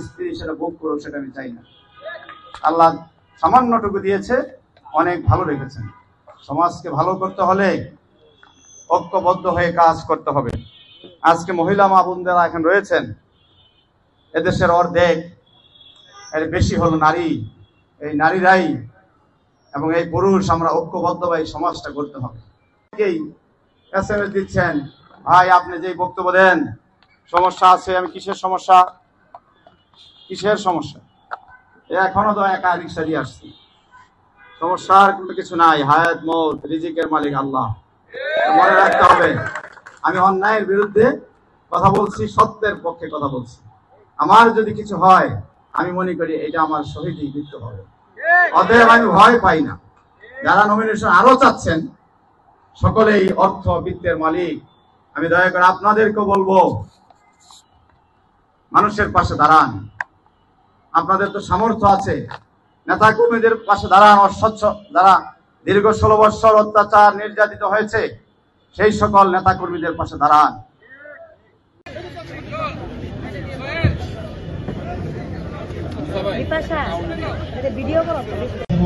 স্ত্রী সেটা ভোগ করুক, সেটা আমি চাই না। আল্লাহ সামান্যটুকু দিয়েছে, অনেক ভালো রেখেছেন। সমাজকে ভালো করতে হলে ঐক্যবদ্ধ হয়ে কাজ করতে হবে। আজকে মহিলা মা বোনদেরা এখন রয়েছেন, এদেশের অর্ধেক এর বেশি হলো নারী। এই নারীরাই এবং এই পুরুষ আমরা ঐক্যবদ্ধভাবে সমাজটা করতে হবে। এসএমএস দিচ্ছেন, ভাই আপনি যেই বক্তব্য দেন সমস্যা আছে। আমি কিসের সমস্যা? এখনো তো একা রিক্সা দিয়ে আসছি। সমস্যার কোনো কিছু নাই। হায়াত মৌত রিজিকের মালিক আল্লাহ, মনে রাখতে হবে। আমি অন্যায়ের বিরুদ্ধে কথা বলছি, সত্যের পক্ষে কথা বলছি। আমার যদি কিছু হয় আমি মনে করি এটা আমার শহীদই মৃত্যু হবে। অতএব আমি ভয় পাই না। যারা নমিনেশন আরো চাচ্ছেন সকলেই অর্থ বিত্তের মালিক। আমি দয়া করে আপনাদেরকে বলবো, মানুষের পাশে দাঁড়ান। আপনাদের তো সামর্থ্য আছে, নেতা কর্মীদের পাশে দাঁড়ান। অস্বচ্ছ যারা দীর্ঘ 16 বছর অত্যাচার নির্যাতিত হয়েছে সেই সকল নেতা কর্মীদের পাশে দাঁড়ান।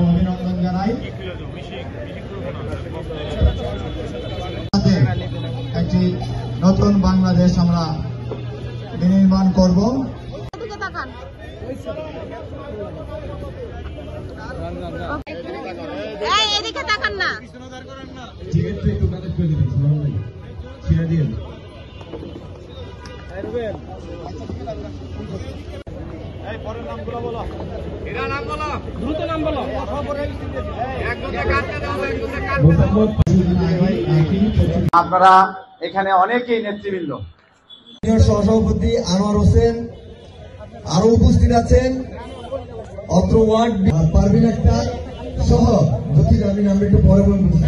অভিনন্দন জানাই। একটি নতুন বাংলাদেশ আমরা নির্মাণ করব। এদিকে তাকান না। আপনারা এখানে অনেকেই নেতৃবৃন্দ, সহসভাপতি আনোয়ার হোসেন আরো উপস্থিত আছেন, অত্র ওয়ার্ড পারভিন আক্তার সহ জ্যোতি আমি নাম একটু পরে বলছি,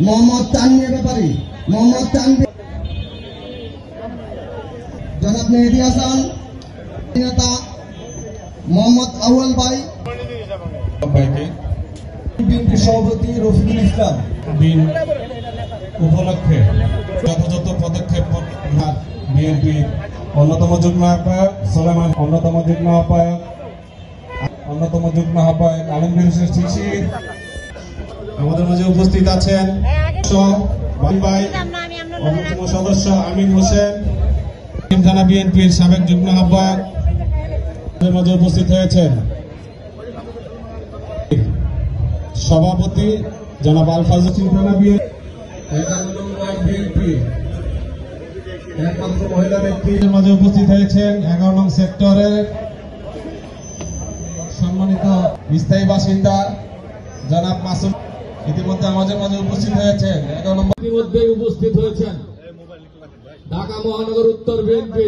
মোহাম্মদ তানভীর ব্যাপারী, মোহাম্মদ তানভীর, জনাব মেহেদী হাসান, নেতা মোহাম্মদ আউয়াল ভাই, বিএনপি সভাপতি রফিকুল ইসলাম। দিন উপলক্ষে যথাযথ পদক্ষেপ বিএনপির অন্যতম যুগ্ম আহ্বায়ক সোলেমান, অন্যতম যুগ্ম আহ্বায়ক আলমগীর হোসেন শিশির আমাদের মাঝে উপস্থিত আছেন। অন্যতম সদস্য আমিন হোসেন থানা বিএনপির সাবেক যুগ্ম আহ্বায়ক মাঝে উপস্থিত হয়েছেন। সভাপতি জনাব আলফাজুল থানা বিএনপি একমাত্র মহিলা ব্যক্তির মাঝে উপস্থিত হয়েছেন 11 নং সেক্টরের সম্মানিত স্থায়ী বাসিন্দা জনাব মাসুম ইতিমধ্যে আমাদের মাঝে উপস্থিত হয়েছেন। 11 নম্বর ইতিমধ্যে উপস্থিত হয়েছেন ঢাকা মহানগর উত্তর বিএনপি